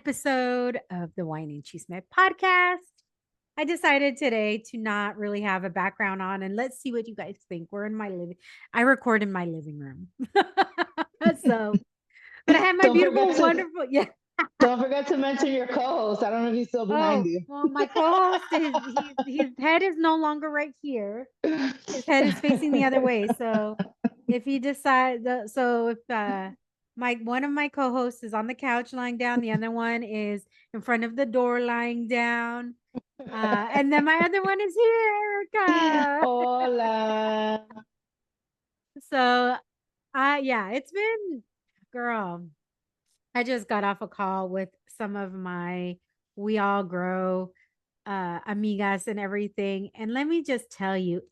episode of the Wine and Chisme podcast. I decided today to not really have a background on and let's see what you guys think. We're in my living. I record in my living room. So, but I have my Don't beautiful, forget to wonderful, yeah. don't forget to mention your co-host. I don't know if he's still behind Oh, you. well, my co-host his head is no longer right here. His head is facing the other way. So if he decides, so if my one of my co-hosts is on the couch lying down, the other one is in front of the door lying down, and then my other one is here, Erica. Hola. So, yeah, it's been, girl. I just got off a call with some of my We All Grow amigas and everything, and let me just tell you,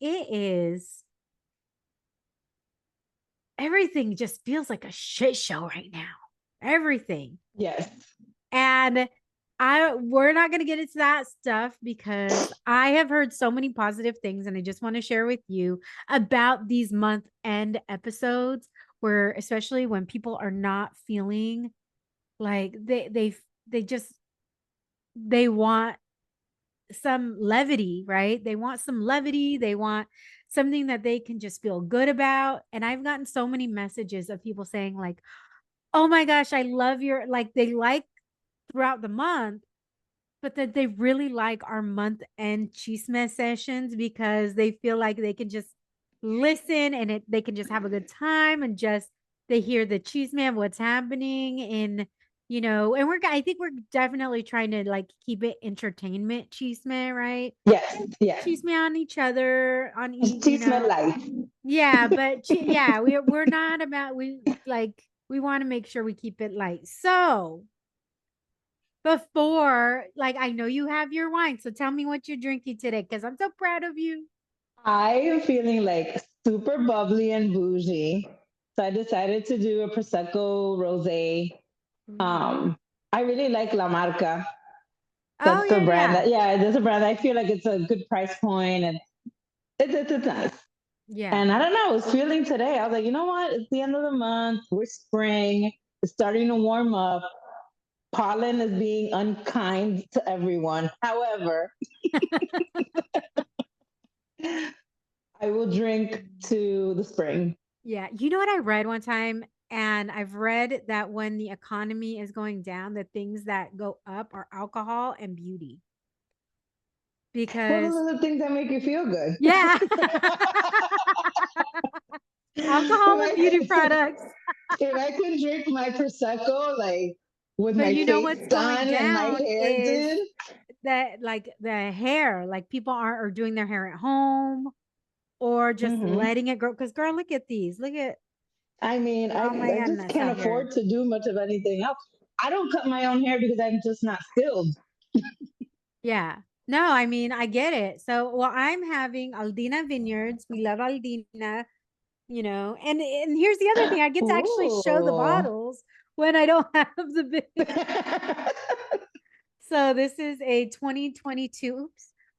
everything just feels like a shit show right now. Everything. Yes. And we're not going to get into that stuff because I have heard so many positive things and I just want to share with you about these month end episodes where especially when people are not feeling like they just they want some levity, right? They want some levity. They want something that they can just feel good about. And I've gotten so many messages of people saying, like, oh my gosh, I love your, like, they like throughout the month, but that they really like our month end chisme sessions because they feel like they can just listen and they can just have a good time and just they hear the chisme of what's happening in and I think we're definitely trying to like keep it entertainment chisme, right? Yes. Yes. Chisme on each other, on It's chisme life. yeah, but yeah, we're not about we want to make sure we keep it light. So before, like, I know you have your wine, so tell me what you're drinking today because I'm so proud of you. I am feeling like super bubbly and bougie. So I decided to do a Prosecco Rosé. Mhm. Um, I really like La Marca. Oh That's the yeah, brand yeah, that, yeah, there's a brand. I feel like it's a good price point and it's nice. yeah. And I don't know, I was feeling today. I was like, you know what? It's the end of the month. We're spring. It's starting to warm up. Pollen is being unkind to everyone. However, I will drink to the spring. Yeah. You know what I read one time? And I've read that when the economy is going down, the things that go up are alcohol and beauty. Well, Because, those are the things that make you feel good. yeah, if alcohol and I beauty can, products. if I can drink my prosecco like with But my you know face what's going done and my down hair is did. that, like, the hair, like, people are doing their hair at home or just Hmm. letting it grow. Because, girl, look at these. Look at, I mean, oh my I just goodness, can't out here. afford to do much of anything else. I don't cut my own hair because I'm just not skilled. Yeah. No, I mean, I get it. So, well, I'm having Aldina Vineyards. We love Aldina, and here's the other thing. I get to actually show the Ooh. bottles when I don't have the big. So, this is a 2022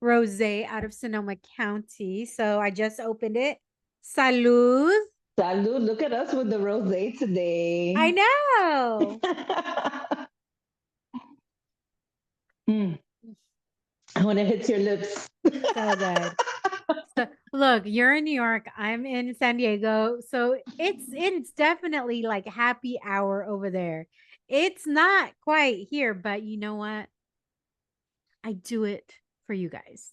Rosé out of Sonoma County. So, I just opened it. Salud. Salud. Look at us with the rosé I today. know. Mm. When it hits your lips. So good. So look, you're in New York, I'm in San Diego. So it's definitely like happy hour over there. It's not quite here, but you know what? I do it for you guys.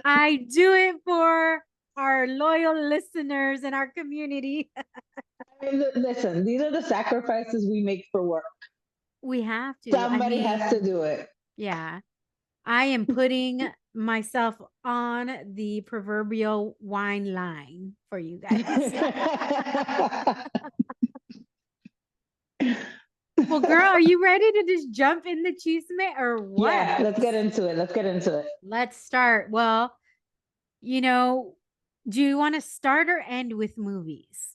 I do it for our loyal listeners and our community. I mean, listen, these are the sacrifices we make for work. We have to. I Somebody has to mean, do it. yeah. I am putting myself on the proverbial wine line for you guys. Well, girl, are you ready to just jump in the chisme or Yeah, what? let's get into it. Let's get into it. Let's start. Well, you know, do you want to start or end with movies?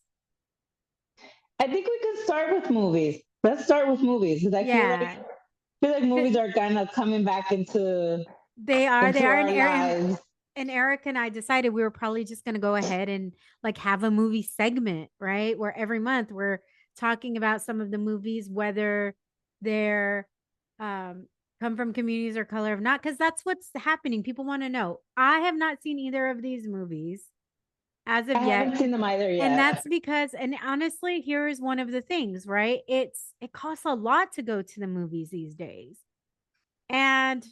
I think we can start with movies. Let's start with movies because Yeah, feel like th- movies are kind of coming back they are. They into are. our lives. And Eric and I decided we were probably just going to go ahead and like have a movie segment, right? Where every month we're talking about some of the movies, whether they're come from communities or color or not, because that's what's happening. People want to know. I have not seen either of these movies as I of yet. haven't seen them either And yet. that's because, and honestly, here is one of the things, right? It costs a lot to go to the movies these days. And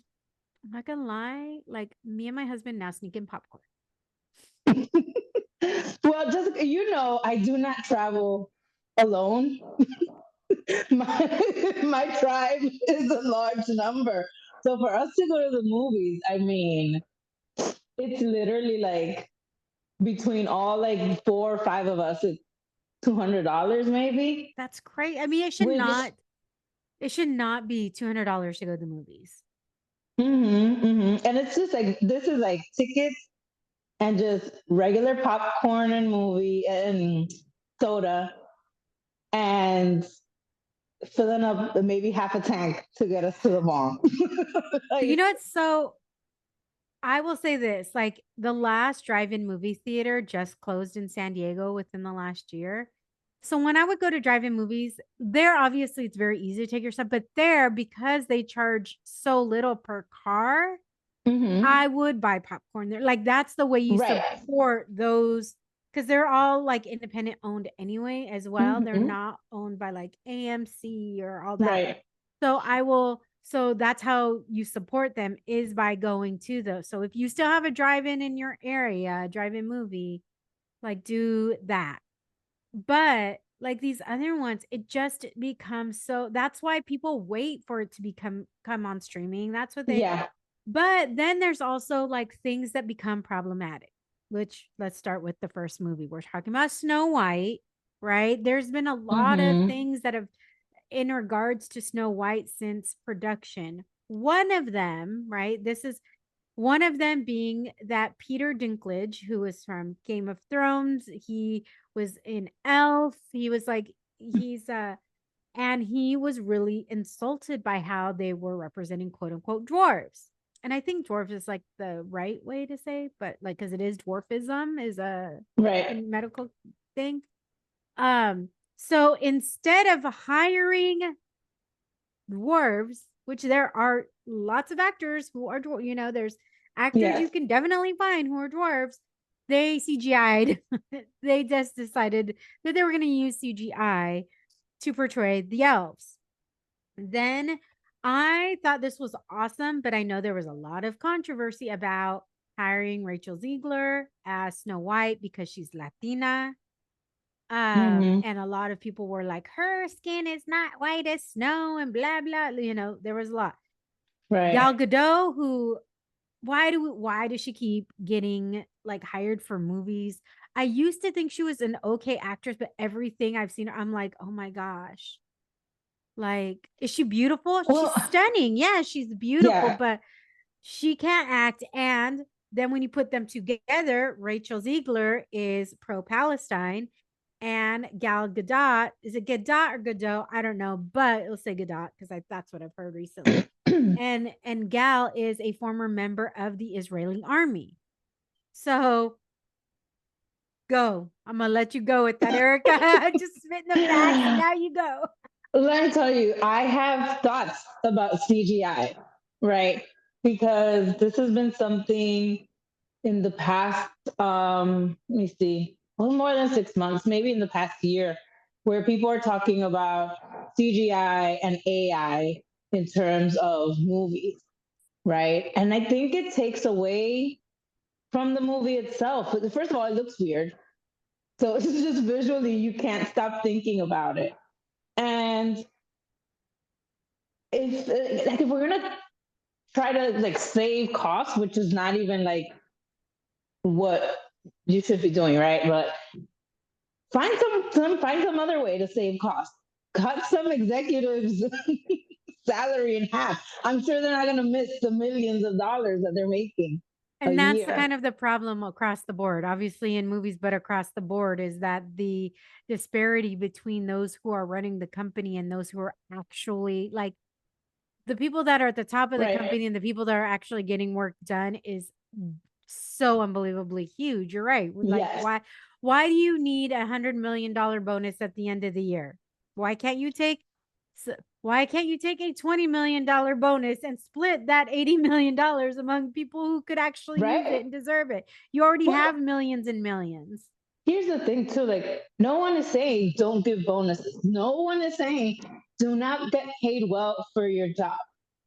I'm not gonna lie, like me and my husband now sneaking popcorn. Well, just I do not travel alone. My tribe is a large number. So for us to go to the movies, I mean, it's literally like between all like 4 or 5 of us, it's $200 maybe. That's great. I mean, Which it should not be $200 to go to the movies. and it's just like this is like tickets and just regular popcorn and movie and soda and filling up maybe half a tank to get us to the mall. But you Like, know what? So I will say this, like the last drive-in movie theater just closed in San Diego within the last year. So when I would go to drive-in movies, there obviously it's very easy to take your stuff, but there because they charge so little per car, mm-hmm. I would buy popcorn there. Like that's the way you Right. support those because they're all like independent owned anyway as well. They're Mm-hmm. not owned by like AMC or all that. Right. So that's how you support them is by going to those. So if you still have a drive-in in your area, drive-in movie, like do that. But like these other ones, it just becomes so that's why people wait for it to come on streaming. That's what they Yeah. but then there's also like things that become problematic, which let's start with the first movie. We're talking about Snow White, right? There's been a lot of Mm-hmm. things that have in regards to Snow White since production. One of them, right? This is one of them being that Peter Dinklage, who was from Game of Thrones, he was in Elf. He was like, and he was really insulted by how they were representing quote unquote dwarves. And I think dwarf is like the right way to say, but like, because it is dwarfism is a Right. medical thing. So instead of hiring dwarves, which there are lots of actors who are, there's actors you Yes. can definitely find who are dwarves. They CGI'd. They just decided that they were going to use CGI to portray the elves. Then I thought this was awesome, but I know there was a lot of controversy about hiring Rachel Ziegler as Snow White because she's Latina. Mm-hmm. And a lot of people were like, her skin is not white as snow and blah blah. There was a lot. Gal Right. Gadot, who why does she keep getting like hired for movies? I used to think she was an okay actress, but everything I've seen, I'm like, oh my gosh. Like, is she beautiful? Well, She's stunning. Yeah, she's beautiful, yeah. but she can't act. And then when you put them together, Rachel Ziegler is pro-Palestine, and Gal Gadot is it Gadot or Godot? I don't know, but it'll say Gadot because that's what I've heard recently. And Gal is a former member of the Israeli army. So go. I'm gonna let you go with that, Erika. Just spitting the facts, and now you go. Let me tell you, I have thoughts about CGI, right? Because this has been something in the past, let me see, a little more than 6 months, maybe in the past year, where people are talking about CGI and AI in terms of movies, right? And I think it takes away from the movie itself. First of all, it looks weird. So it's just visually, you can't stop thinking about it. And if we're gonna try to like save costs, which is not even like what you should be doing, right? But find some other way to save costs. Cut some executives' salary in half. I'm sure they're not gonna miss the millions of dollars that they're making a And that's the year. kind of the problem across the board, obviously in movies, but across the board is that the disparity between those who are running the company and those who are actually like the people that are at the top of the Right. company and the people that are actually getting work done is so unbelievably huge. You're right. Like Yes. why do you need $100 million bonus at the end of the year? Why can't you take why can't you take a $20 million bonus and split that $80 million among people who could actually use it Right. and deserve it? You already Well, have millions and millions. here's the thing too, like no one is saying don't give bonuses. No one is saying do not get paid well for your job.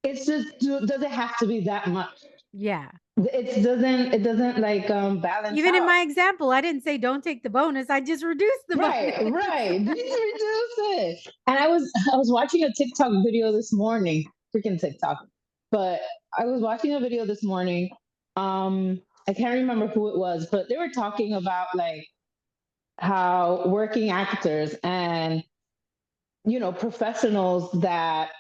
It's just does it have to be that much? Yeah. It doesn't like balance Even in out. my example, I didn't say don't take the bonus. I just reduced the Right, bonus. right. Just reduce it. And I was watching a TikTok video this morning, freaking TikTok. But I was watching a video this morning. I can't remember who it was, but they were talking about like how working actors and professionals that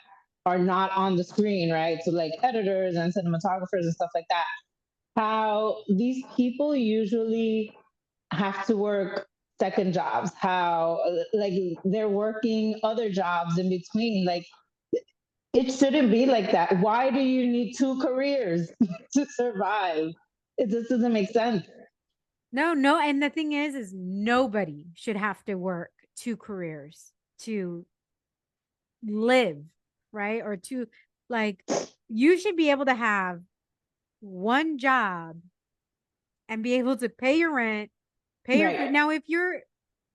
are not on the screen, right? So like editors and cinematographers and stuff like that. How these people usually have to work second jobs, how like they're working other jobs in between. Like it shouldn't be like that. Why do you need two careers to survive? It just doesn't make sense. No. And the thing is nobody should have to work two careers to live, right? Or to like, you should be able to have one job and be able to pay your rent, pay your food. Right. Now, if you're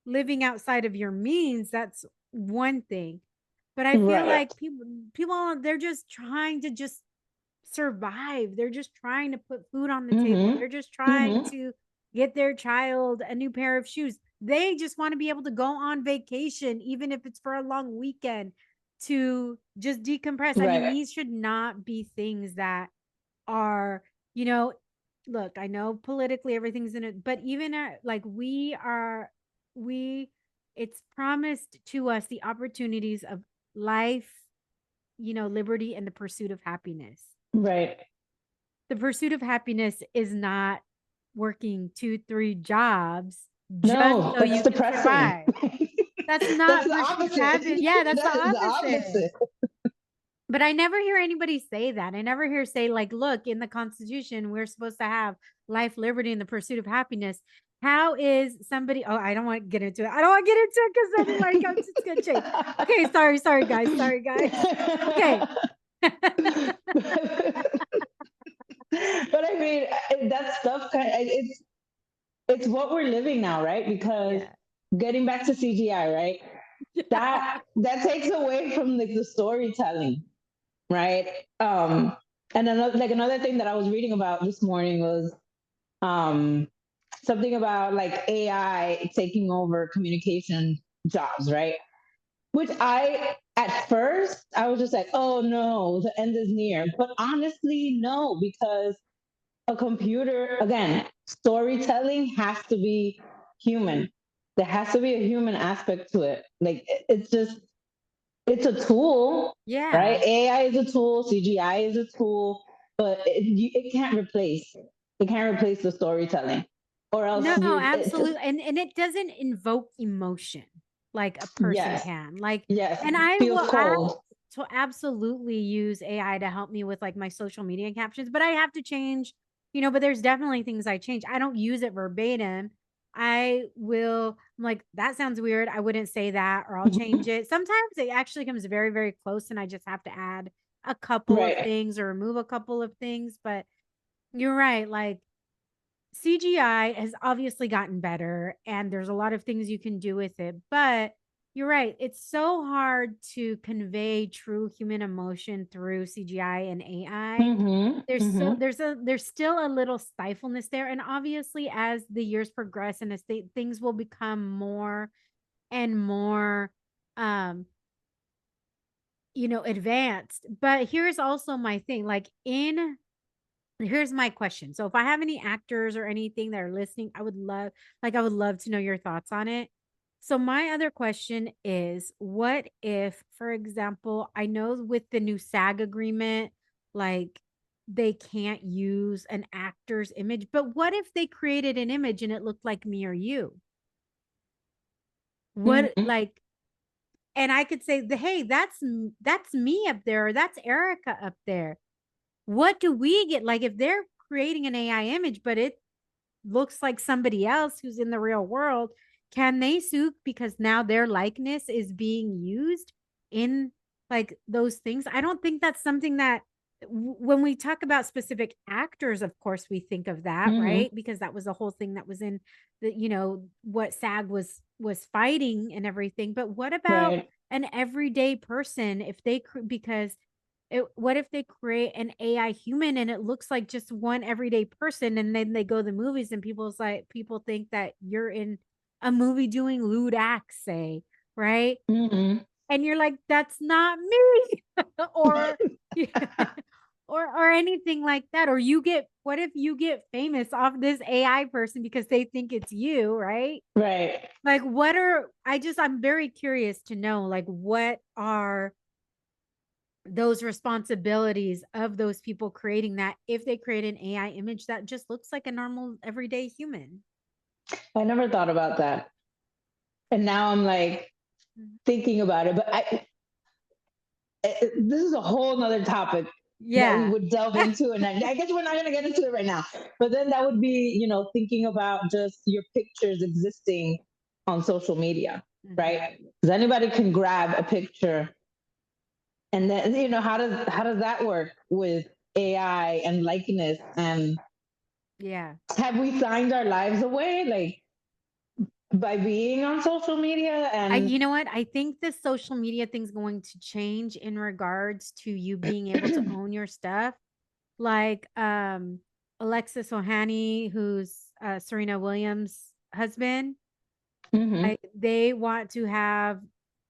living outside of your means, that's one thing. But I feel Right. like people they're just trying to just survive. They're just trying to put food on the table. Mm-hmm. They're just trying Mm-hmm. to get their child a new pair of shoes. They just want to be able to go on vacation, even if it's for a long weekend, to just decompress. I mean, Right. these should not be things that are, you know, look, I know politically everything's in it, but even like we, it's promised to us the opportunities of life, liberty and the pursuit of happiness. Right. The pursuit of happiness is not working two, three jobs just No, so that's you can depressing. survive. That's That's not the pursuit of opposite. happiness. Yeah, that's the That is the opposite. opposite. But I never hear anybody say that. I never hear say like, look, in the Constitution, we're supposed to have life, liberty, and the pursuit of happiness. How is somebody? Oh, I don't want to get into it. I don't want to get into it because then like I'm just gonna change. Okay, sorry, guys. Sorry, guys. Okay. But I mean, that stuff kind of, it's what we're living now, right? Because Yeah. getting back to CGI, right? That takes away from like the storytelling, right? And another thing that I was reading about this morning was um something about like AI taking over communication jobs, right? Which at first, I was just like, oh no, the end is near. But honestly, no, because a computer, again, storytelling has to be human. There has to be a human aspect to it. Like, it's a tool, right? Yeah. AI is a tool, CGI is a tool, but it can't replace. It can't replace the storytelling, or else No, it's just, absolutely. And it doesn't invoke emotion like a person yes, can. Like, yes, and I feels will cold. to absolutely use AI to help me with like my social media captions, but I have to change, but there's definitely things I change. I don't use it verbatim. I'm like, that sounds weird. I wouldn't say that, or I'll change it. Sometimes it actually comes very, very close, and I just have to add a couple of Right. things or remove a couple of things. But you're right. Like, CGI has obviously gotten better and there's a lot of things you can do with it, but you're right. It's so hard to convey true human emotion through CGI and AI. Mm-hmm. Mm-hmm. There's still a little stifleness there, and obviously as the years progress and as things will become more and more um advanced. But here's also my thing, like, here's my question. So if I have any actors or anything that are listening, I would love to know your thoughts on it. So my other question is, what if, for example, I know with the new SAG agreement, like, they can't use an actor's image, but what if they created an image and it looked like me or you? What, Mm-hmm. like, and I could say, hey, that's me up there, or that's Erica up there. What do we get? Like, if they're creating an AI image, but it looks like somebody else who's in the real world, can they sue because now their likeness is being used in like those things? I don't think that's something that when we talk about specific actors, of course we think of that, Mm-hmm. right? Because that was the whole thing that was in the, what SAG was fighting and everything. But what about Right. an everyday person if they because what if they create an AI human and it looks like just one everyday person, and then they go to the movies and people think that you're in a movie doing lewd acts, say, right? Mm-hmm. And you're like, that's not me. or or anything like that. Or what if you get famous off this AI person because they think it's you, right? Right. Like I'm very curious to know, like, what are those responsibilities of those people creating that if they create an AI image that just looks like a normal everyday human. I never thought about that. And now I'm like thinking about it. But this is a whole nother topic that we Yeah. would delve into. And I guess we're not going to get into it right now. But then that would be, thinking about just your pictures existing on social media, right? Mhm. Because anybody can grab a picture. And then, how does that work with AI and likeness? And Yeah. have we signed our lives away, like by being on social media? And You know what? I think this social media thing's going to change in regards to you being able to own your stuff. Like Alexis Ohani, who's Serena Williams' husband. Mhm. They want to have,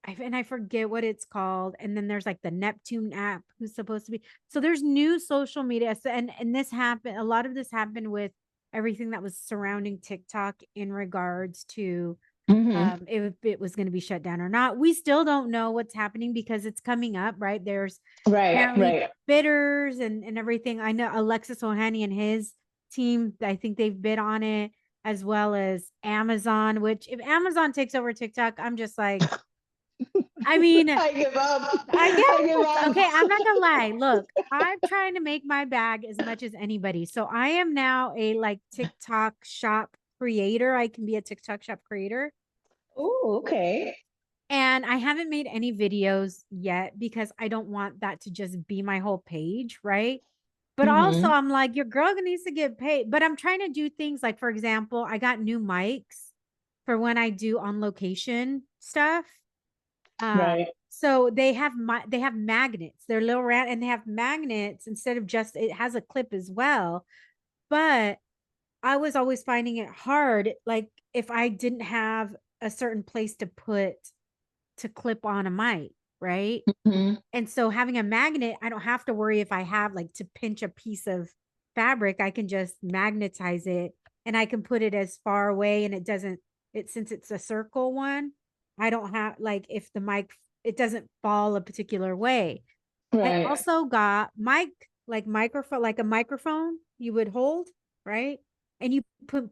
and I forget what it's called. And then there's like the Neptune app who's supposed to be. So there's new social media. So, and this happened. A lot of this happened with everything that was surrounding TikTok in regards to Mhm. if it was going to be shut down or not. We still don't know what's happening because it's coming up, right? There's Right, apparently right. bidders and everything. I know Alexis Ohani and his team, I think they've bid on it, as well as Amazon, which if Amazon takes over TikTok, I'm just like, I mean, I give up. I I give guess. Okay, I'm up. not gonna lie. Look, I'm trying to make my bag as much as anybody. So I am now a like TikTok shop creator. I can be a TikTok shop creator. Oh, okay. And I haven't made any videos yet because I don't want that to just be my whole page, right? But also, Mhm. I'm like, your girl needs to get paid. But I'm trying to do things like, for example, I got new mics for when I do on location stuff. Right. So they have magnets. They're little round and they have magnets instead of just it has a clip as well. But I was always finding it hard, like if I didn't have a certain place to clip on a mic, right? Mhm. And so having a magnet, I don't have to worry if I have like to pinch a piece of fabric. I can just magnetize it and I can put it as far away and it doesn't it since it's a circle one, I don't have like if the mic it doesn't fall a particular way. I Right. also got microphone like a microphone you would hold, right? And you put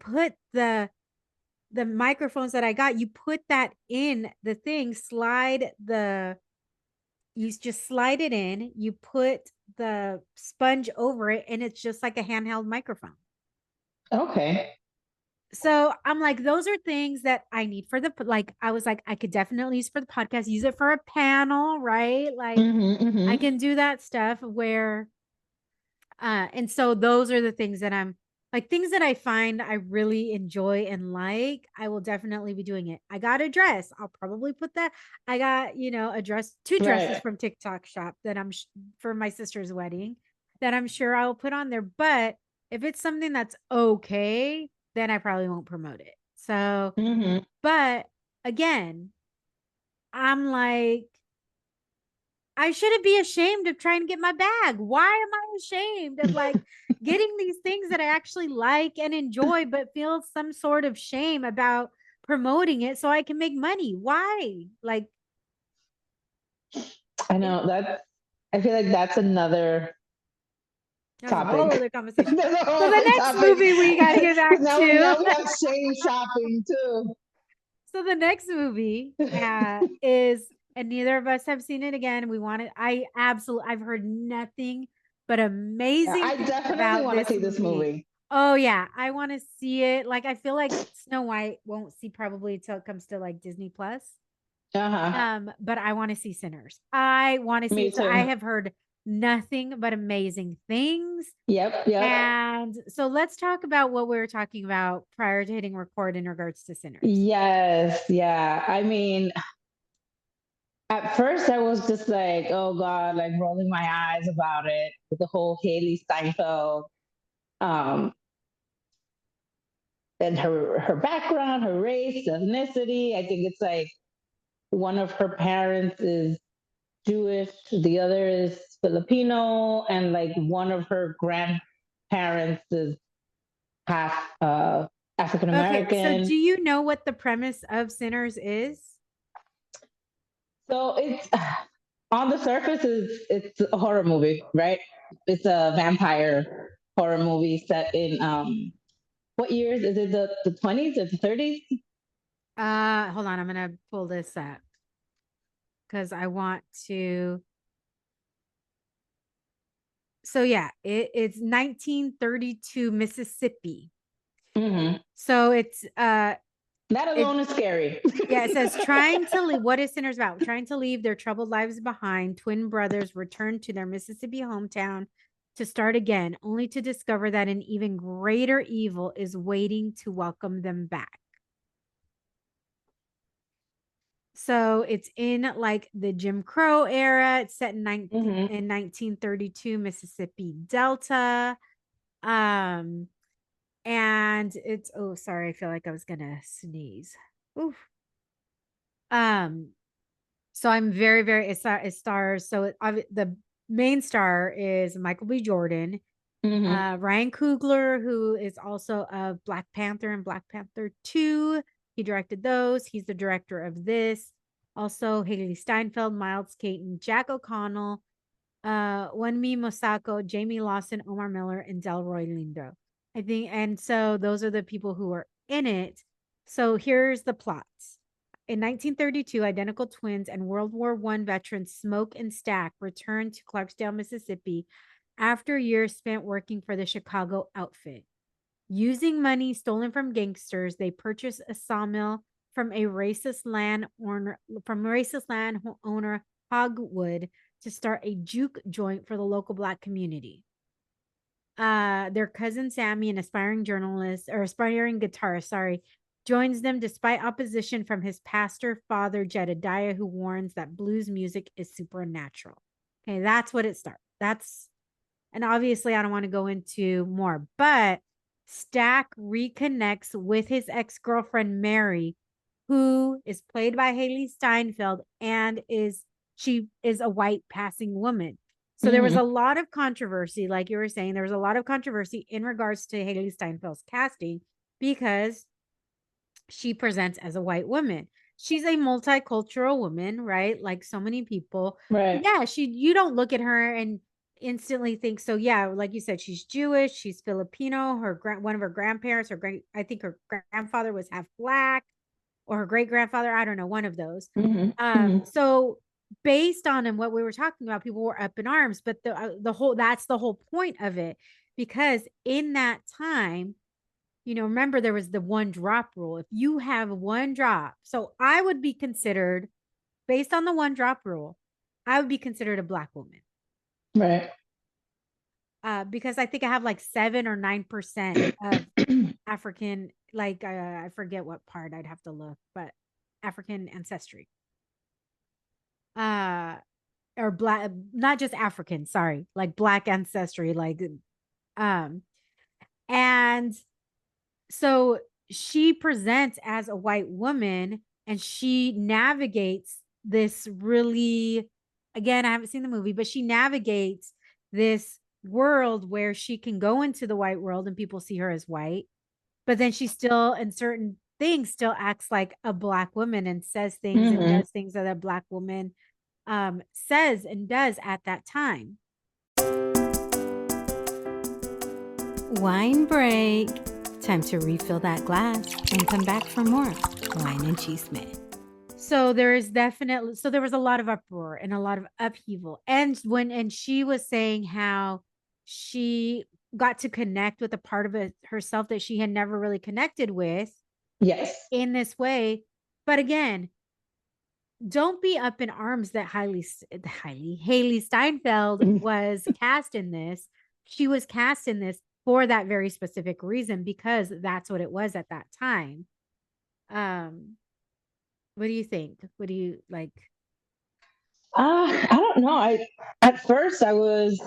the microphones that I got, you put that in the thing, you just slide it in, you put the sponge over it, and it's just like a handheld microphone. Okay. So I'm like, those are things that I need for like, I was like, I could definitely use for the podcast, use it for a panel, right? Like, Mhm. I Mhm. can do that stuff where and so those are the things that I'm like things that I find I really enjoy and like. I will definitely be doing it. I got a dress. I'll probably put that. I got, a dress, two dresses Right. from TikTok shop that for my sister's wedding that I'm sure I'll put on there. But if it's something that's okay, then I probably won't promote it. So, Mhm. but again, I'm like, I shouldn't be ashamed of trying to get my bag. Why am I ashamed of like getting these things that I actually like and enjoy, but feel some sort of shame about promoting it so I can make money? Why? Like, I it, know that. I feel like that's another that's a whole topic. other conversation. That's a So whole the other next topic. movie we got to get back Now to. we have shame shopping too. So the next movie is, and neither of us have seen it again. I've heard nothing but Yeah, amazing I things definitely about want to this see this movie. movie. Oh yeah, I want to see it. Like I feel like Snow White won't see probably until it comes to like Disney Plus. Uh-huh. But I want to see Sinners. I want to see Me it. So I too. have heard nothing but amazing things. Yep, yep. And so let's talk about what we were talking about prior to hitting record in regards to Sinners. Yes, yeah. I mean, at first I was just like, oh God, like rolling my eyes about it with the whole Haley Steinfeld um and her background, her race, ethnicity. I think it's like one of her parents is Jewish, the other is Filipino, and like one of her grandparents is half African Okay, so do American. you know what the premise of Sinners is? So it's on the surface is it's a horror movie, right? It's a vampire horror movie set in what years is it, the 20s or the 30s? Hold on, I'm gonna pull this up because I want to. So yeah, it's 1932 Mississippi. Mm-hmm. So That it alone is scary. yeah, it says trying to leave. What is Sinners about? Trying to leave their troubled lives behind. Twin brothers return to their Mississippi hometown to start again, only to discover that an even greater evil is waiting to welcome them back. So it's in like the Jim Crow era. It's set in Mm-hmm. 1932 Mississippi Delta. Um, and it's oh sorry, I feel like I was gonna sneeze. Oof. Um, so I'm very it stars the main star is Michael B. Jordan, Mm-hmm. Ryan Coogler, who is also of Black Panther and Black Panther 2. He directed those. He's the director of this. Also, Haley Steinfeld, Miles Caton, Jack O'Connell, Wenmi Mosako, Jamie Lawson, Omar Miller, and Delroy Lindo. I think, and so those are the people who are in it. So here's the plots. In 1932, identical twins and World War I veterans Smoke and Stack returned to Clarksdale, Mississippi after years spent working for the Chicago outfit. Using money stolen from gangsters, they purchased a sawmill from a racist landowner Hogwood to start a juke joint for the local black community. Their cousin Sammy, an aspiring journalist or aspiring guitarist, sorry, joins them despite opposition from his pastor father Jedediah, who warns that blues music is supernatural. Okay, that's what it starts. And obviously I don't want to go into more, but Stack reconnects with his ex-girlfriend Mary, who is played by Haley Steinfeld, and she is a white passing woman. So there was Mm-hmm. a lot of controversy, like you were saying, there was a lot of controversy in regards to Haley Steinfeld's casting because she presents as a white woman. She's a multicultural woman, right? Like so many people. Right. Yeah, you don't look at her and instantly think so. Yeah, like you said, she's Jewish, she's Filipino, one of her grandparents, I think her grandfather was half black or her great grandfather, I don't know, one of those. Mm-hmm. Mm-hmm. So based on and what we were talking about, people were up in arms, but the whole that's the whole point of it because in that time, remember there was the one drop rule. If you have one drop, so I would be considered, based on the one drop rule, I would be considered a black woman. Right. Because I think I have like 7 or 9% of African, like I forget what part I'd have to look, but African ancestry. Uh, or black, not just African, sorry, like black ancestry, um, and so she presents as a white woman and she navigates this really, again, I haven't seen the movie, but she navigates this world where she can go into the white world and people see her as white, but then she still, in certain things, still acts like a black woman and says things and Mm-hmm. does things that a black woman says and does at that time. Wine break. Time to refill that glass and come back for more wine and chisme. So there was a lot of uproar and a lot of upheaval. And she was saying how she got to connect with a part of herself that she had never really connected with Yes. in this way. But again, don't be up in arms that Haley Steinfeld was cast in this. She was cast in this for that very specific reason, because that's what it was at that time. What do you think? What do you like? I don't know. At first I was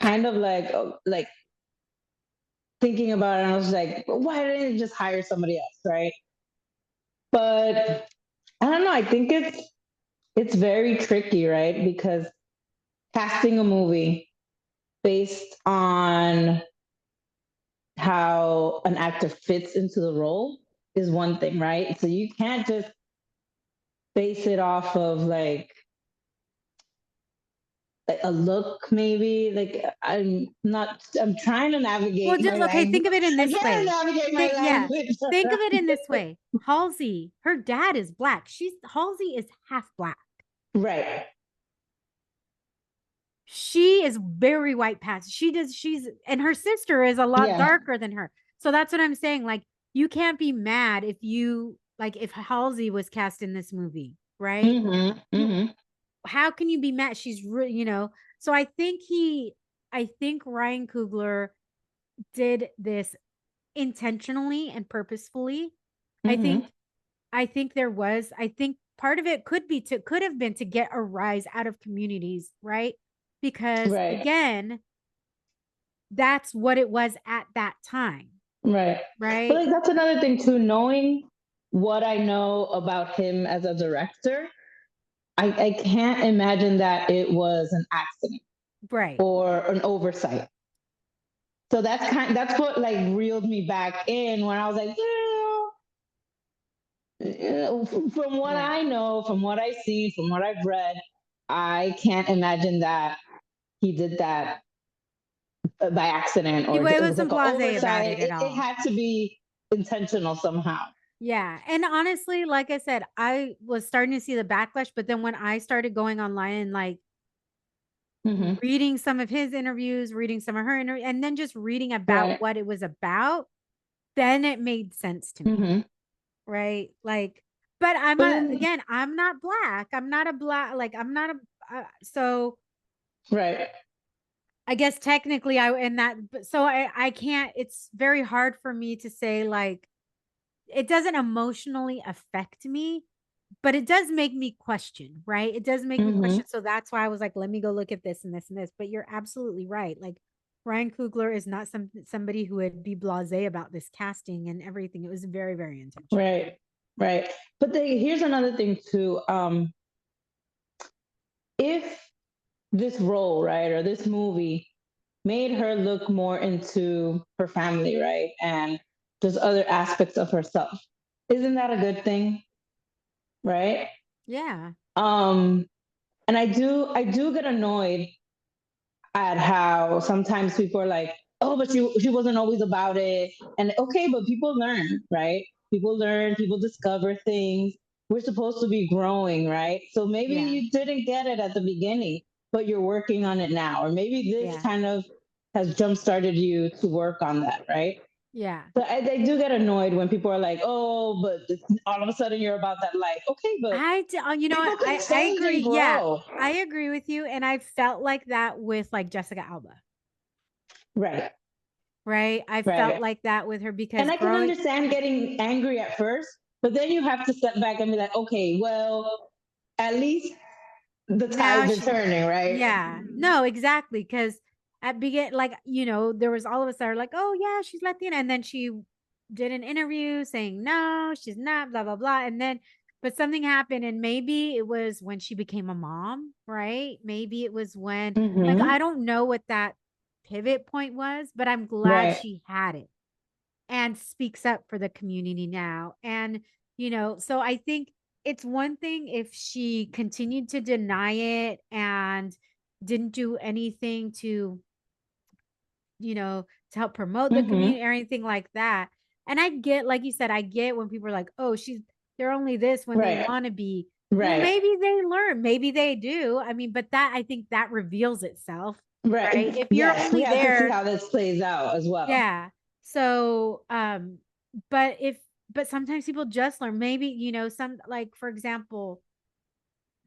kind of like thinking about it, and I was like, why didn't you just hire somebody else, right? But I don't know. I think it's very tricky, right? Because casting a movie based on how an actor fits into the role is one thing, right? So you can't just base it off of like a look, maybe. Like I'm trying to Well, navigate my okay, language. think of it in I this can't way. navigate my Yeah, language think of around it in this it. way. Halsey, her dad is black. Halsey is half black. Right. She is very white passed. And her sister is a lot Yeah. darker than her. So that's what I'm saying. Like, you can't be mad if Halsey was cast in this movie, right? Mm-hmm. You, Mm-hmm. how can you be mad? So I think Ryan Coogler did this intentionally and purposefully. I Mm-hmm. think, I think part of it could have been to get a rise out of communities, right? Because Right. again, that's what it was at that time, Right. But right? like that's another thing too, knowing what I know about him as a director, I can't imagine that it was an accident Right. or an oversight. So that's what like reeled me back in when I was like, from what Yeah. I know, from what I've seen, from what I've read, I can't imagine that he did that by accident or It it was like wasn't an blasé about oversight. it at It all. had to be intentional somehow. Yeah. And honestly, like I said, I was starting to see the backlash, but then when I started going online and like Mm-hmm. reading some of his interviews, reading some of her interviews, and then just reading about Right. what it was about, then it made sense to me. Mm-hmm. Right. Like, but But then, I'm not black. I'm not a black, like, I'm not so right. I guess technically so I can't, it's very hard for me to say, like, it doesn't emotionally affect me, but it does make me question, right? It does make me Mm-hmm. question. So that's why I was like, let me go look at this and this and this. But you're absolutely right. Like, Ryan Coogler is not somebody who would be blasé about this casting and everything. It was very, very intentional. Right. Right. But here's another thing too. If this role, right, or this movie made her look more into her family, right, and just other aspects of herself, isn't that a good thing, right? Yeah. Um, and I do get annoyed at how sometimes people are like, oh, but she wasn't always about it. And okay, but people learn, right? People learn, people discover things. We're supposed to be growing, right? So maybe Yeah. you didn't get it at the beginning, but you're working on it now. Or maybe this Yeah. kind of has jump started you to work on that, right? Yeah. So I do get annoyed when people are like, oh, but all of a sudden you're about that life. Okay, but You know what? people can I change agree. and Yeah. grow. I agree with you. And I felt like that with like Jessica Alba, Right, right? I felt right. like that with her And because I can growing understand getting angry at first, but then you have to step back and be like, okay, well, at least the now tides are she, turning, right? yeah, no, exactly. Because at begin, like, there was all of us that are like, oh, yeah, she's Latina. And then she did an interview saying, no, she's not, blah, blah, blah. And then, but something happened. And maybe it was when she became a mom, right? Maybe it was when, like, Mm-hmm. I don't know what that pivot point was, but I'm glad Right. she had it and speaks up for the community now. And, so I think it's one thing if she continued to deny it and didn't do anything to help promote the Mm-hmm. community or anything like that. And I get, like you said, I get when people are like, oh, they're only this when they Right. want to be. Well, Right. maybe they learn, maybe they do. I mean, but that, I think that reveals itself Right. right? If you're Yes, we only have to see there, how this plays out as well. yeah. So, but but sometimes people just learn, maybe, some, like, for example,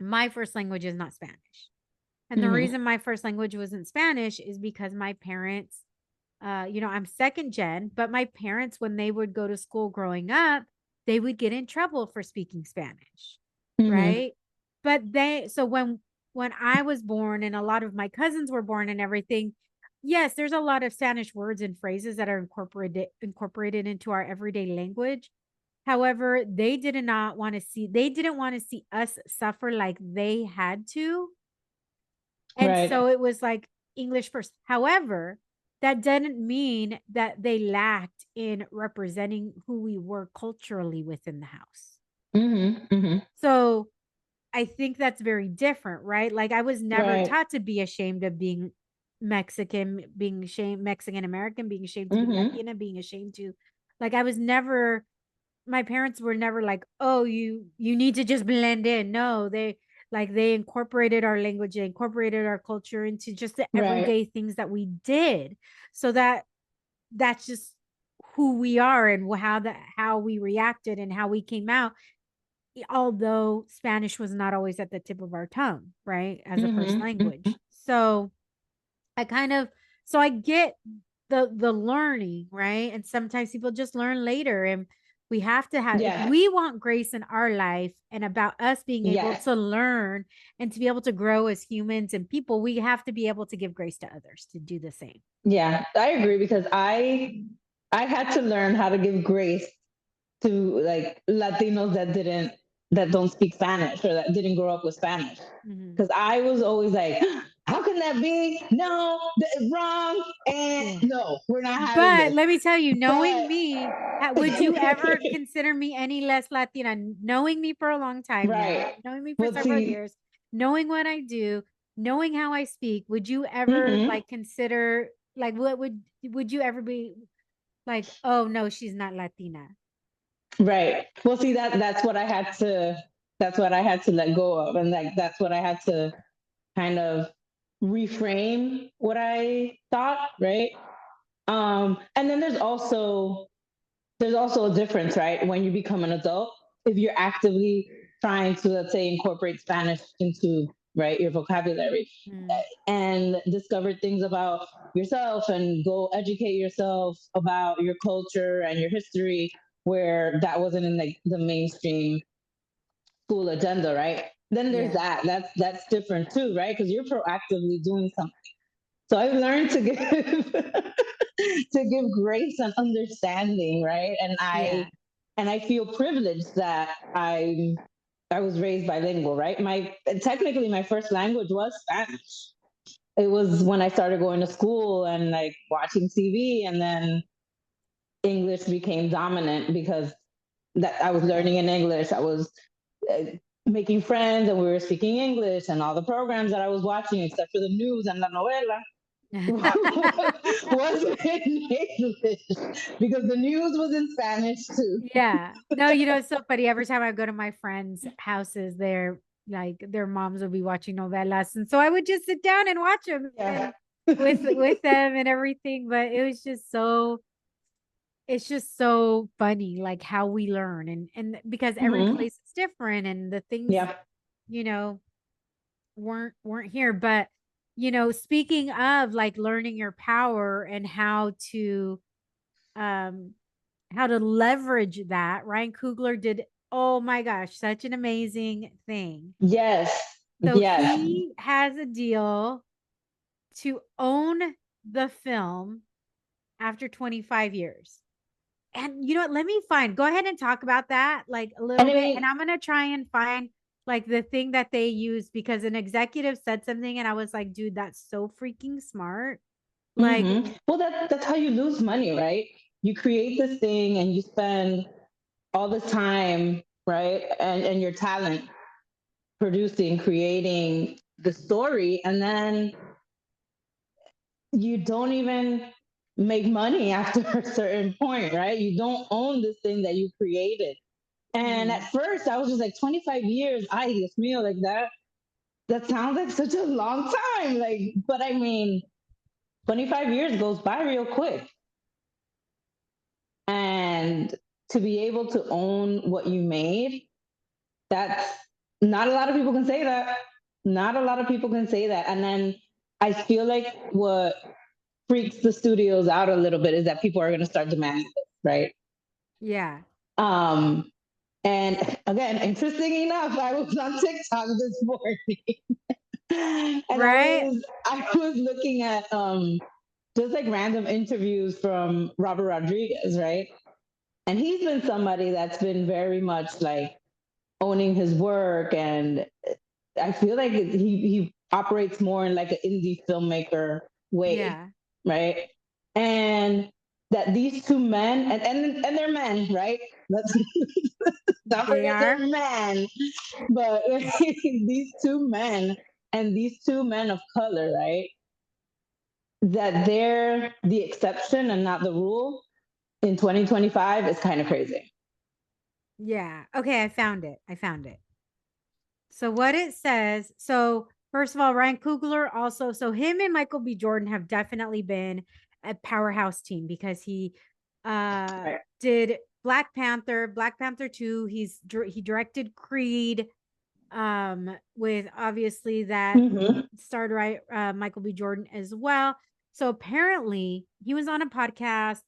my first language is not Spanish. And the Mm-hmm. reason my first language wasn't Spanish is because my parents, I'm second gen, but my parents, when they would go to school growing up, they would get in trouble for speaking Spanish, Mm-hmm. right? So when I was born and a lot of my cousins were born and everything, yes, there's a lot of Spanish words and phrases that are incorporated into our everyday language. However, they didn't want to see us suffer like they had to, and Right. so it was like English first. However, that didn't mean that they lacked in representing who we were culturally within the house. Mm-hmm. Mm-hmm. So I think that's very different, right? Like, I was never Right. taught to be ashamed of being Mexican, being ashamed, Mexican American, being ashamed to be Mm-hmm. Latina, being ashamed to, like, I was never, my parents were never like, oh, you need to just blend in. No, they incorporated our language, they incorporated our culture into just the Right. everyday things that we did, so that's just who we are and how we reacted and how we came out, although Spanish was not always at the tip of our tongue, right, as a first Mm-hmm. Mm-hmm. language. So I kind of, so I get the learning, right? And sometimes people just learn later, and we have to have, if Yes. we want grace in our life and about us being able Yes. to learn and to be able to grow as humans and people, we have to be able to give grace to others to do the same. Yeah, I agree because I had to learn how to give grace to like Latinos that don't speak Spanish or that didn't grow up with Spanish. Mhm. Because I was always like, how can that be? No, wrong, and Yeah. no, we're not having But this. let me tell you, knowing But me, would you ever consider me any less Latina? Knowing me for a long time now, right. knowing me for Well, several see, years, knowing what I do, knowing how I speak, would you ever mhm, like consider, like, what would you ever be like, oh no, she's not Latina? right. Well, see that's what I had to let go of, and like that's what I had to kind of reframe what I thought, right? And then there's also a difference, right? When you become an adult, if you're actively trying to, let's say, incorporate Spanish into, right, your vocabulary Mm, and discover things about yourself and go educate yourself about your culture and your history, where that wasn't in the mainstream school agenda, right? Then there's yeah. that's different too, right? Because you're proactively doing something. So I've learned to give to give grace and understanding, right? And I Yeah. and I feel privileged that I was raised bilingual, right? My technically my first language was Spanish. It was when I started going to school and like watching TV, and then English became dominant because that I was learning in English. I was uh, making friends, and we were speaking English, and all the programs that I was watching, except for the news and la novela, wasn't in English because the news was in Spanish too. Yeah. No, it's so funny. Every time I go to my friends' houses, they're like, their moms will be watching novelas. And so I would just sit down and watch them Yeah. and with them and everything. But it's just so funny, like how we learn, and because every Hmm. place is different and the things, Yeah. you know, weren't here. But speaking of like learning your power and um how to leverage that. Ryan Coogler did, oh my gosh, such an amazing thing. Yes. So Yes. he has a deal to own the film after 25 years. And you know what? Let me go ahead and talk about that like a And little I bit. And mean, I'm going to try and find like the thing that they use, because an executive said something and I was like, dude, that's so freaking smart. Like, well, that's how you lose money, right? You create this thing and you spend all this time, right, and your talent producing, creating the story, and then you don't even make money after a certain point, right? You don't own this thing that you created. And mhm. at first, I was just like, 25 years, ay, Dios mío, like that. That sounds like such a long time. Like, but I mean, 25 years goes by real quick. And to be able to own what you made, that's not a lot of people can say that. Not a lot of people can say that. And then I feel like what freaks the studios out a little bit is that people are going to start demanding this, right? Yeah. Um, and again, interesting enough, I was on TikTok this morning, and Right? I was looking at just like random interviews from Robert Rodriguez, right? And he's been somebody that's been very much like owning his work, and I feel like he operates more in like an indie filmmaker way, Yeah. right? And that these two men, and they're men, right? Let's not They forget they're are. men, but these two men and these two men of color, right? That they're the exception and not the rule in 2025 is kind of crazy. Yeah. Okay, I found it. I found it. So what it says, so first of all, Ryan Coogler also, so him and Michael B. Jordan have definitely been a powerhouse team because he Right. did Black Panther 2, he directed Creed with obviously that Mm-hmm. starred right Michael B. Jordan as well. So apparently he was on a podcast,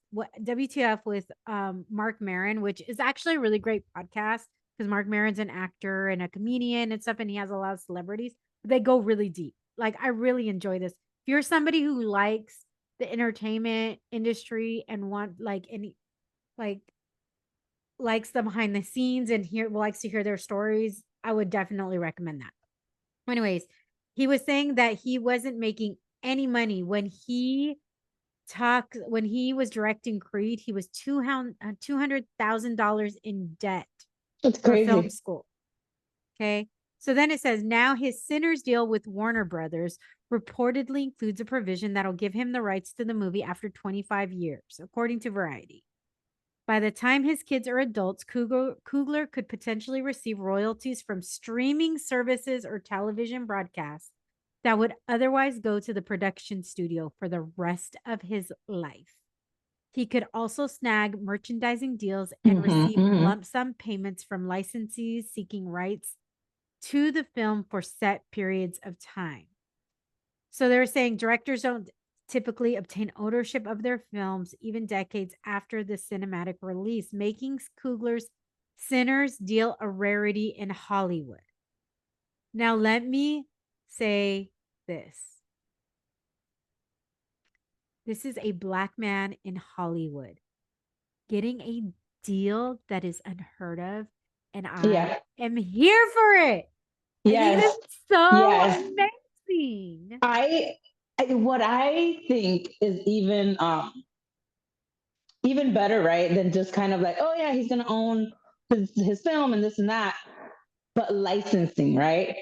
WTF, with Mark Maron, which is actually a really great podcast because Mark Maron's an actor and a comedian and stuff, and he has a lot of celebrities. They go really deep. Like, I really enjoy this. If you're somebody who likes the entertainment industry and want like any like likes the behind the scenes and likes to hear their stories, I would definitely recommend that. Anyways, he was saying that he wasn't making any money when he was directing Creed. He was $200,000 in debt It's for film crazy. school. Okay. So then it says now his Sinners deal with Warner Brothers reportedly includes a provision that'll give him the rights to the movie after 25 years, according to Variety. By the time his kids are adults, Coogler could potentially receive royalties from streaming services or television broadcasts that would otherwise go to the production studio for the rest of his life. He could also snag merchandising deals and Mm-hmm, receive mm-hmm. lump sum payments from licensees seeking rights to the film for set periods of time. So they're saying directors don't typically obtain ownership of their films even decades after the cinematic release, making Coogler's Sinners deal a rarity in Hollywood. Now, let me say this. This is a Black man in Hollywood getting a deal that is unheard of, and I Yeah. am here for it. I think Yes. that's so Yes. amazing. I what I think is even better, right? Than just kind of like, oh yeah, he's gonna own his film and this and that. But licensing, right?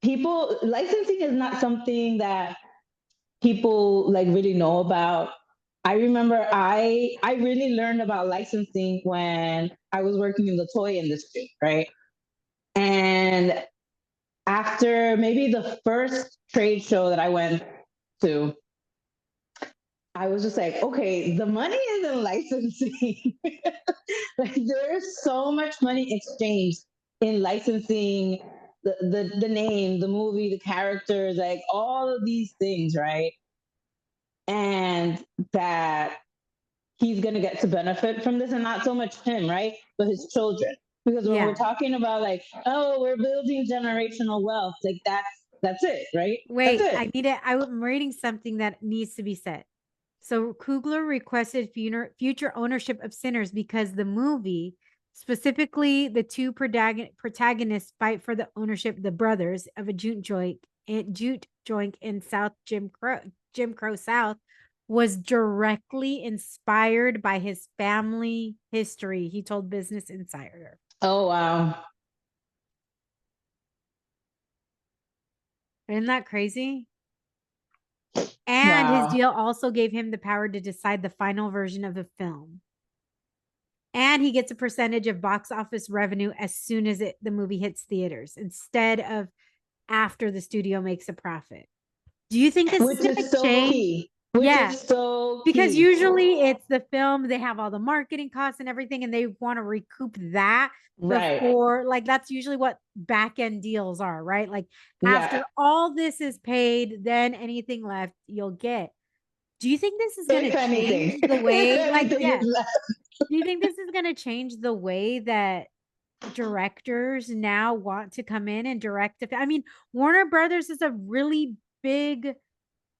People licensing is not something that people like really know about. I remember I really learned about licensing when I was working in the toy industry, right? And after maybe the first trade show that I went to, I was just like, okay, the money is in licensing. Like there's so much money exchanged in licensing the name, the movie, the characters, like all of these things, right? And that he's going to get to benefit from this, and not so much him, right? But his children. Because when we're Yeah. talking about like, oh, we're building generational wealth, like that's it, right? That's Wait, I it. need it. I'm reading something that needs to be said. So Kugler requested future ownership of Sinners because the movie, specifically the two protagonists, fight for the ownership, the brothers, of a jute joint in South Jim Crow South, was directly inspired by his family history. He told Business Insider. Oh wow. Isn't that crazy? And his Wow. deal also gave him the power to decide the final version of the film. And he gets a percentage of box office revenue as soon as the movie hits theaters instead of after the studio makes a profit. Do you think this is Which going to is so change? key. which Yeah. is so Because key. usually it's the film, they have all the marketing costs and everything, and they want to recoup that Right. before, like, that's usually what back end deals are, right? Like, Yeah. after all this is paid, then anything left you'll get. Do you think this is going If to anything, change the if way, like, anything yeah, is left. do you think this is going to change the way that directors now want to come in and direct? I mean, Warner Brothers is a really big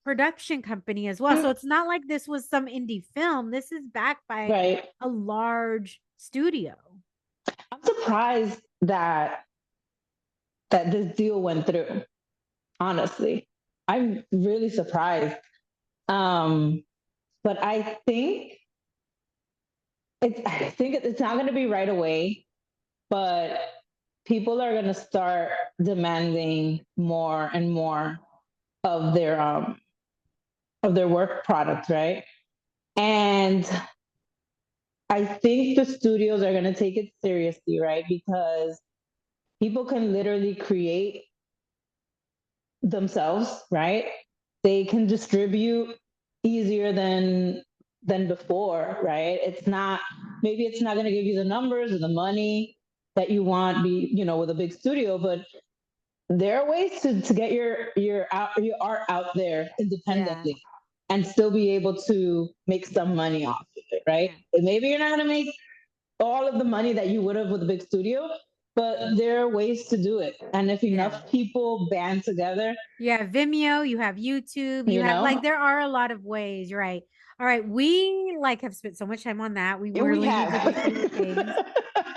production company as well. So it's not like this was some indie film. This is backed by Right. a large studio. I'm surprised that this deal went through. Honestly, I'm really surprised. Um, but I think it's not going to be right away, but people are going to start demanding more and more of their work product, right? And I think the studios are going to take it seriously, right? Because people can literally create themselves, right? They can distribute easier than before, right? It's not, maybe it's not going to give you the numbers or the money that you want, with a big studio, but there are ways to get your art out there Yeah. independently and still be able to make some money off of it, right? Yeah. And maybe you're not going to make all of the money that you would have with a big studio, but there are ways to do it. And if Yeah. enough people band together, You have Vimeo, you have YouTube, you you have, like, know, there are a lot of ways, right? All right. We, like, have spent so much time on that. We we really need have. to do some other things.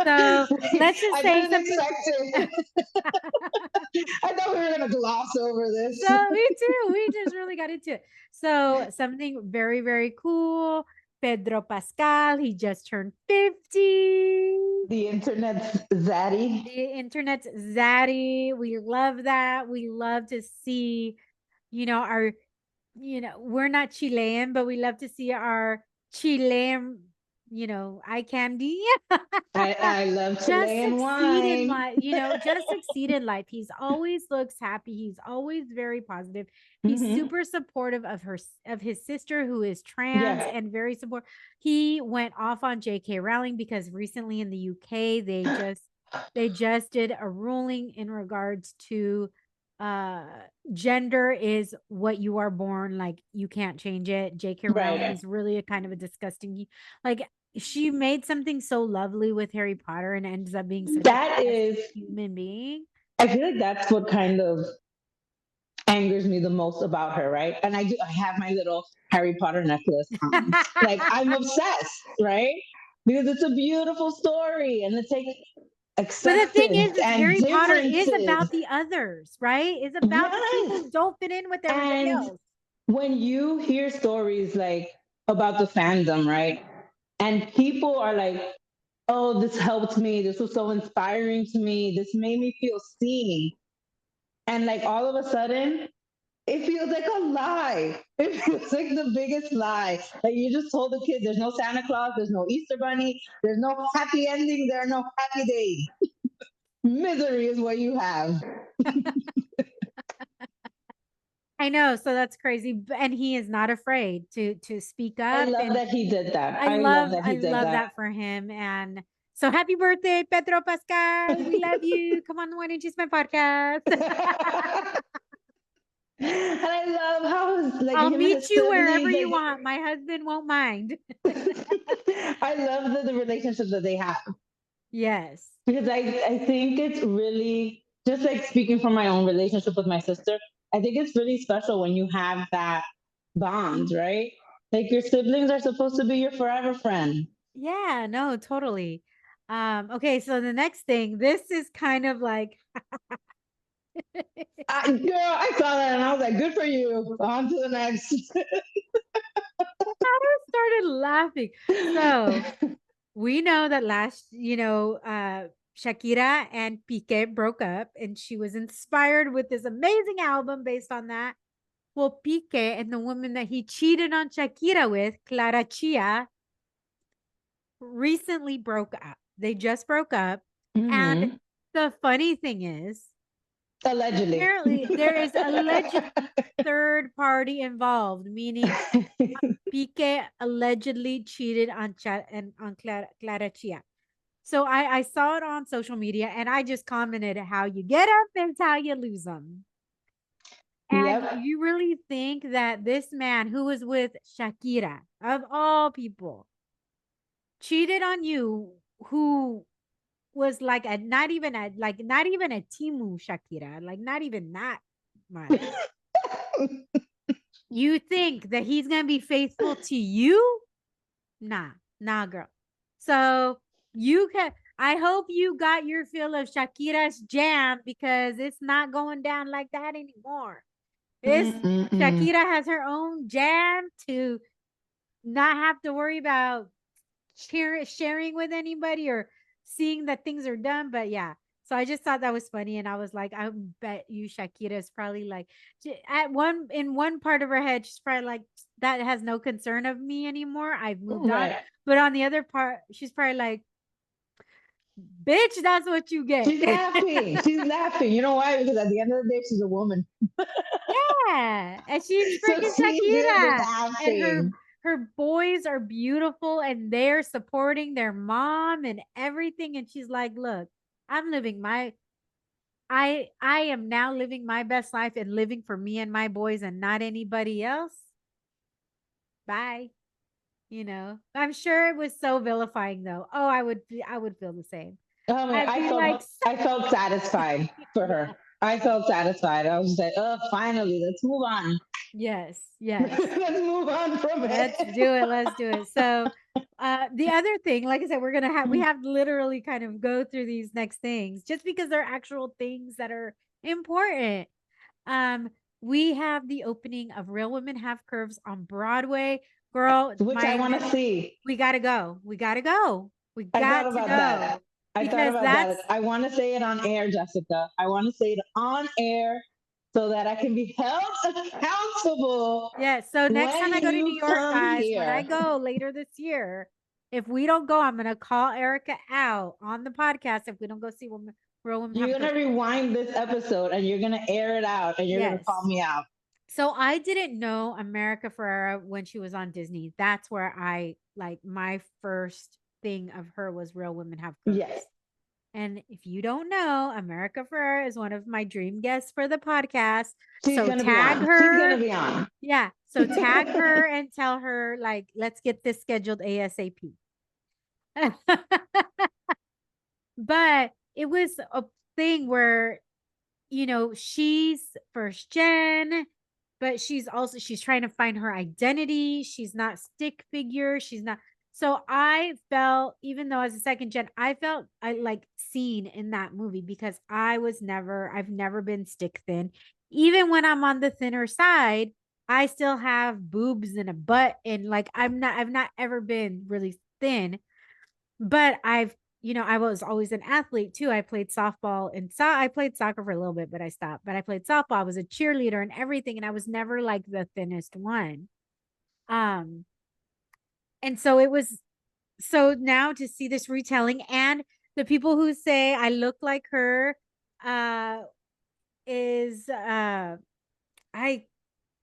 So let's just I say didn't something. expect it. I thought we were going to gloss over this. So me too. We just really got into it. So something very, very cool. Pedro Pascal, he just turned 50. The internet's zaddy. The internet's zaddy. We love that. We love to see, our, we're not Chilean, but we love to see our Chilean, eye candy. I love Just Chilean succeed in wine. life, just succeed in life. He's always looks happy. He's always very positive. He's Hmm. super supportive of his sister, who is trans, Yeah. and very support. He went off on J.K. Rowling because recently in the UK they just did a ruling in regards to uh gender is what you are born, like, you can't change it. J.K. Rowling Right. is really a kind of a disgusting, like, she made something so lovely with Harry Potter and ends up being such a That is, disgusting human being. I feel like that's what kind of angers me the most about her, right? And I have my little Harry Potter necklace. Like I'm obsessed, right? Because it's a beautiful story and it's like But the thing acceptance is and Harry Potter is differences. about the others, right? It's about the people Yes. who don't fit in with everybody And else. when you hear stories like about the fandom, right? And people are like, oh, this helped me. This was so inspiring to me. This made me feel seen. And like all of a sudden, it feels like a lie. It feels like the biggest lie. Like you just told the kids there's no Santa Claus, there's no Easter Bunny, there's no happy ending, there are no happy days. Misery is what you have. I know, so that's crazy. And he is not afraid to speak I up. love And that he did that. I I love love that I he did love that. that for him. And so happy birthday, Pedro Pascal. We love you. Come on, why don't you my podcast? And I love how like I'll him and meet his you wherever siblings, you like want. My husband won't mind. I love the relationship that they have. Yes. Because I think it's really just like speaking from my own relationship with my sister, I think it's really special when you have that bond, right? Like your siblings are supposed to be your forever friend. Yeah, no, totally. Okay, so the next thing, this is kind of like Girl, I saw that and I was like, good for you. On to the next. I started laughing. So we know that Shakira and Piqué broke up, and she was inspired with this amazing album based on that. Well, Piqué and the woman that he cheated on Shakira with, Clara Chia, recently broke up. They just broke up. And Hmm. the funny thing is, Allegedly. Apparently, there is alleged third party involved, meaning Pique allegedly cheated on Clara Chia. So I saw it on social media and I just commented how you get them is how you lose them. And Yep. you really think that this man who was with Shakira, of all people, cheated on you, who was like a not even a Timu Shakira, like not even that much. You think that he's gonna be faithful to you? Nah, girl. So you can. I hope you got your fill of Shakira's jam because it's not going down like that anymore. It's Mm-mm-mm. Shakira has her own jam to not have to worry about sharing with anybody or seeing that things are done. But yeah, so I just thought that was funny, and I was like, I bet you Shakira is probably like at one part of her head, she's probably like, that has no concern of me anymore. I've moved on. Right. But on the other part, she's probably like, bitch, that's what you get. She's laughing. She's laughing. You know why? Because at the end of the day, she's a woman. Yeah, and she's So freaking she's just Shakira, and laughing. her boys are beautiful, and they're supporting their mom and everything. And she's like, "Look, I'm living my, I am now living my best life and living for me and my boys, and not anybody else. Bye." I'm sure it was so vilifying, though. Oh, I would feel the same. Oh man, I'd be like, I felt satisfied for yeah. her. I felt satisfied. I was just like, oh, finally, let's move on. Yes, yes. Let's move on from Let's it. do it. Let's do it. So, the other thing, like I said, we have literally kind of go through these next things just because they're actual things that are important. Um, we have the opening of Real Women Have Curves on Broadway. Girl, Which I my want to goodness, see. we gotta go. We gotta go. We I thought got to about that. go I thought because about that. that's I want to say it on air, Jessica. I want to say it on air so that I can be held accountable yeah. So next time I when go to New you York, come guys, when I here. go later this year, if we don't go, I'm gonna call Erika out on the podcast if we don't go see Real Women Have You're going Curves. to rewind this episode and you're going to air it out and you're going to call Yes. me out. So I didn't know America Ferrera when she was on Disney. That's where I like my first thing of her was Real Women Have Curves. Yes. And if you don't know, America Ferrera is one of my dream guests for the podcast. She's So going to be tag on. She's going her. to be on. Yeah. So tag her and tell her, like, let's get this scheduled ASAP. But it was a thing where, she's first gen, but she's trying to find her identity. She's not stick figure. She's not. So I felt, even though as a second gen, I felt I like seen in that movie because I've never been stick thin. Even when I'm on the thinner side, I still have boobs and a butt, and like I've not ever been really thin, but I was always an athlete too. I played softball and I played soccer for a little bit, but I stopped. But I played softball. I was a cheerleader and everything, and I was never like the thinnest one. Um, and so it was so now to see this retelling and the people who say I look like her, uh, is I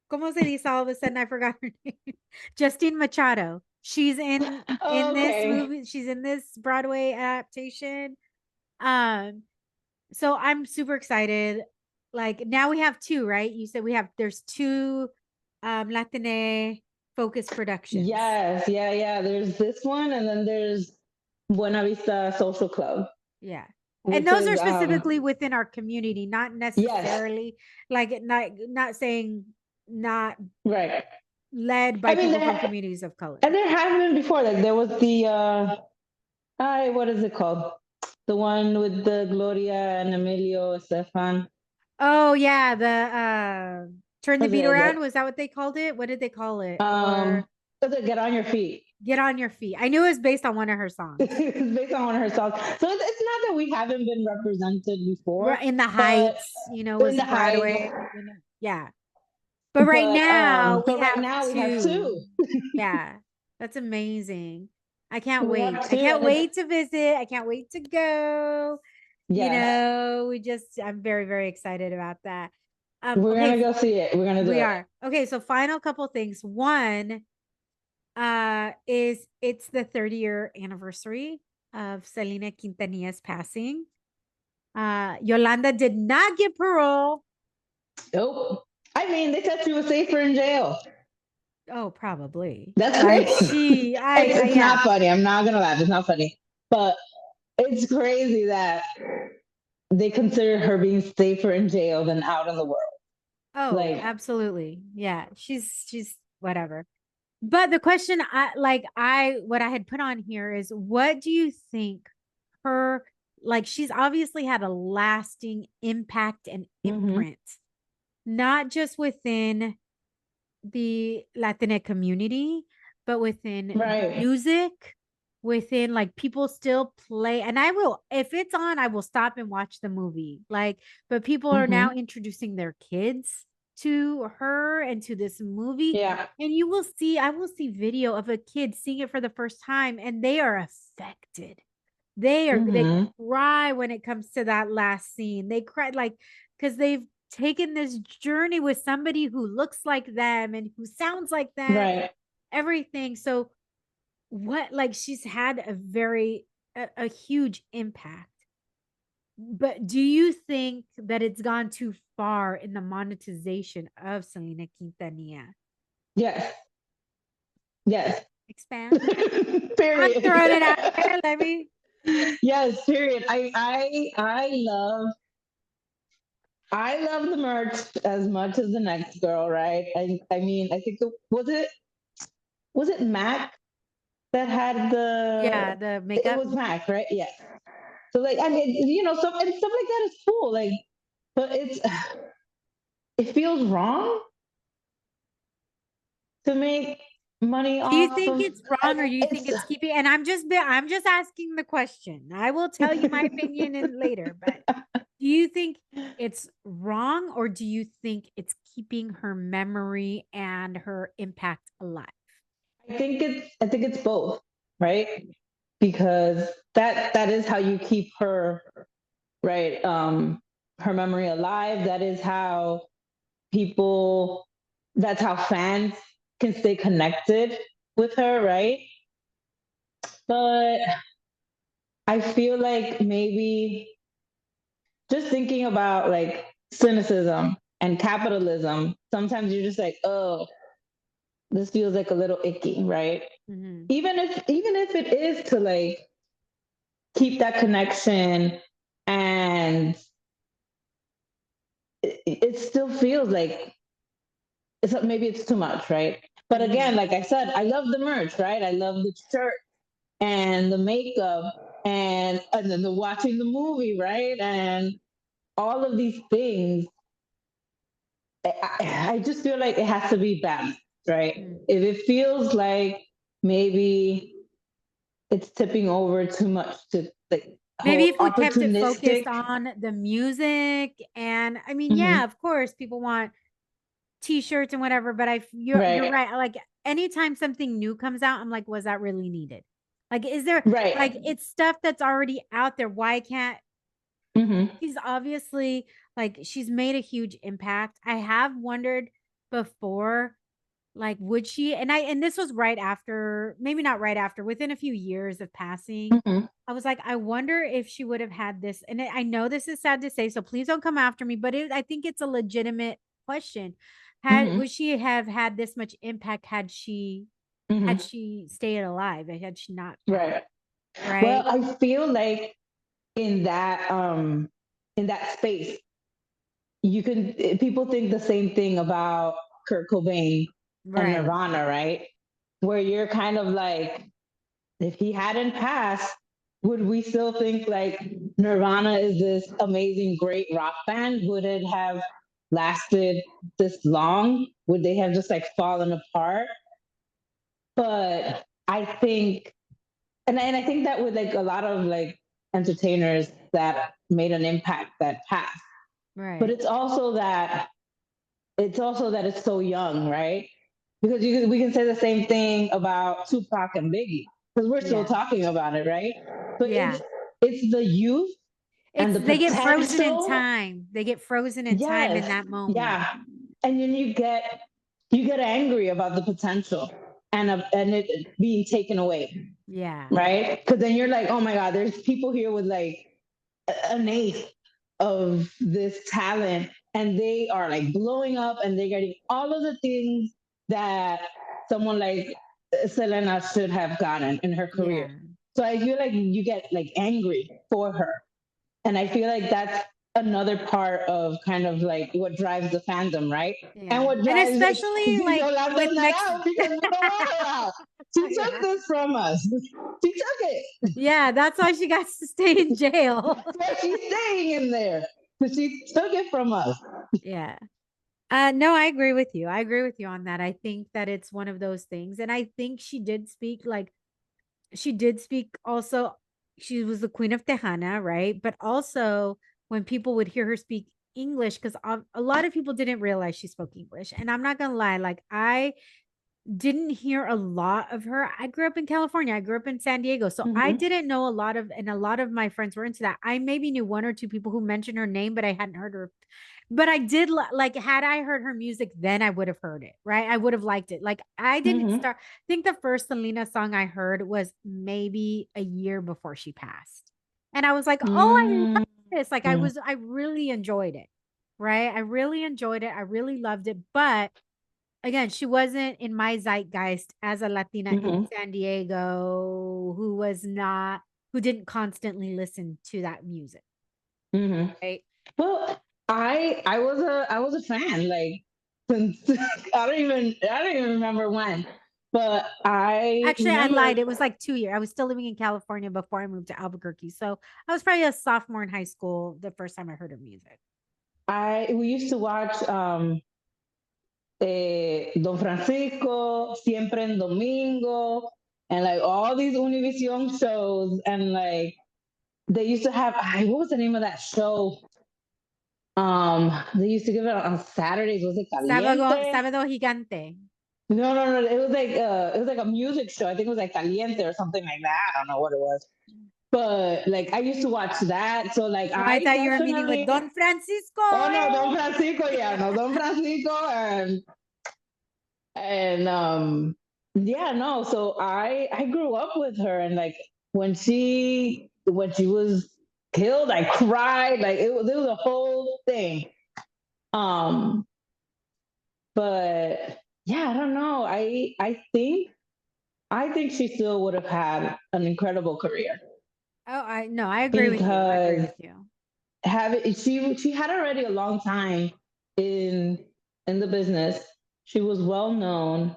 como se dice all of a sudden I forgot her name. Justine Machado. She's in this Okay. movie. She's in this Broadway adaptation. Um, so I'm super excited. Like now we have two, right? You said there's two Latine focused productions. Yes. Yeah. Yeah. There's this one and then there's Buena Vista Social Club. Yeah. And Which those are is specifically within our community, not yes. necessarily like not saying not Right. led by I mean, people from communities of color. and there have been before. Like there was the what is it called? The one with the Gloria and Emilio Estefan. Oh yeah, the turn the Was beat it around. Was that what they called it? What did they call it? Or was it Get on Your Feet? get on your feet. I knew it was based on one of her songs. It's based on one of her songs. So it's not that we haven't been represented before. In the But Heights, was in the Broadway. Heights. Yeah. But right now we but right have now we have two. two. Yeah. That's amazing. I can't We wait. have I two, can't and wait to visit. I can't wait to go. Yes. I'm very, very excited about that. We're Okay, gonna go see it. We're gonna do we it. are. Okay, so final couple things. One, is it's the 30-year anniversary of Selena Quintanilla's passing. Yolanda did not get parole. Nope. I mean, they said she was safer in jail. Oh, probably. That's Like crazy. It's yeah. not funny. I'm not gonna laugh. It's not funny. But it's crazy that they consider her being safer in jail than out in the world. Oh, Like, absolutely. Yeah, she's whatever. But the question what I had put on here is, what do you think her, like, she's obviously had a lasting impact and mhm, imprint, not just within the Latinx community, but within right. music, within, like, people still play. And I will, if it's on, I will stop and watch the movie. Like, but people are now Mhm. introducing their kids to her and to this movie. Yeah. And I will see video of a kid seeing it for the first time, and they are affected. They Mhm. cry when it comes to that last scene. They cry, like, because they've taken this journey with somebody who looks like them and who sounds like them, Right. everything. So what, like, she's had a huge impact. But do you think that it's gone too far in the monetization of Selena Quintanilla? Yes. Yes. Expand. I'm Period. throwing it out there. Let me. Yes. Period. I love the merch as much as the next girl. Right. I mean, I think was it Mac that had Yeah, the the it makeup. was Mac, right? Yes. So like I mean, stuff and stuff like that is cool. Like, but it feels wrong to make money Do you off think of it's wrong, or do you think it's it's keeping? And I'm just asking the question. I will tell you my opinion in later, but do you think it's wrong, or do you think it's keeping her memory and her impact alive? I think it's both, right? Because that is how you keep her right her memory alive. That is how people that's how fans can stay connected with her, right? But I feel like maybe just thinking about like cynicism and capitalism, sometimes you're just like, oh, this feels like a little icky, right? Mhm. Even if it is to like keep that connection and it still feels like maybe it's too much, right? But again, Mhm. like I said, I love the merch, right? I love the shirt and the makeup and then the watching the movie, right? And all of these things. I just feel like it has to be balanced, right? Mhm. If it feels like maybe it's tipping over too much to like Maybe whole if we kept it focused opportunistic. on the music, and I mean, yeah, Mhm. of course, people want t-shirts and whatever, but you're Right, right. Like, anytime something new comes out, I'm like, was that really needed? Like, is there, like, right. it's stuff that's already out there. Why can't Hmm. she's obviously, like, she's made a huge impact. I have wondered before, like, would she, and this was right after, maybe not right after, within a few years of passing. Hmm. I was like, I wonder if she would have had this. And I know this is sad to say, so please don't come after me, but I think it's a legitimate question. Hmm. Would she have had this much impact Hmm. had she stayed alive, had she not passed? Right. Well, Right. I feel like in that space, you can people think the same thing about Kurt Cobain and Right. Nirvana, right? Where you're kind of like, if he hadn't passed, would we still think like Nirvana is this amazing, great rock band? Would it have lasted this long? Would they have just like fallen apart? But I think, and I think that with like a lot of like entertainers that made an impact that passed. But Right. it's also that it's so young, right? Because we can say the same thing about Tupac and Biggie because we're still Yeah. talking about it, right? But Yeah. it's the youth and the They get frozen in potential. time. They get frozen in time in Yes, that moment. yeah, and then you get angry about the potential and it being taken away, Yeah. right? Because then you're like, oh my god, there's people here with like an eighth of this talent, and they are like blowing up, and they're getting all of the things that someone like Selena should have gotten in her career. Yeah. So I feel like you get like angry for her, and I feel like that's another part of kind of like what drives the fandom, right? And Yeah. what And drives especially like with Yolanda's not out because we don't want her out. She took Yeah. this from us. She took it. Yeah, that's why she got to stay in jail. That's why she's staying in there. Because she took it from us. Yeah. No, I agree with you. I agree with you on that. I think that it's one of those things. And I think she did speak also. She was the queen of Tejana, right? But also when people would hear her speak English, because a lot of people didn't realize she spoke English. And I'm not gonna lie, like I didn't hear a lot of her. I grew up in California. I grew up in San Diego. So I Mm-hmm. didn't know a lot of, and a lot of my friends were into that. I maybe knew one or two people who mentioned her name, but I hadn't heard her. But I did like, had I heard her music, then I would have heard it, right? I would have liked it. Like I didn't Mm-hmm. start, I think the first Selena song I heard was maybe a year before she passed. And I was like, oh, I love this. Like I really enjoyed it, right? I really enjoyed it. I really loved it. But again, she wasn't in my zeitgeist as a Latina in Mm-hmm. San Diego who didn't constantly listen to that music, Mm-hmm. right? Well, I was a fan like since I don't even remember when, but I Actually, I remember lied. It was like 2 years. I was still living in California before I moved to Albuquerque. So I was probably a sophomore in high school the first time I heard her music. I we used to watch Don Francisco, Siempre en Domingo, and like all these Univision shows, and like they used to have what was the name of that show? They used to give it on Saturdays. Was it Caliente? Sábado Gigante. No, no, no. It was like a music show. I think it was like Caliente or something like that. I don't know what it was. But like I used to watch that. So like Oh, I I thought you were meaning with definitely Don Francisco. oh no, Don Francisco, yeah, no, Don Francisco and yeah, no. So I grew up with her, and like when she was killed, I cried. Like it was a whole thing. Um but yeah, I don't know. I think she still would have had an incredible career Oh, I no, I agree with you. I agree because with you. she had already a long time in the business. She was well known,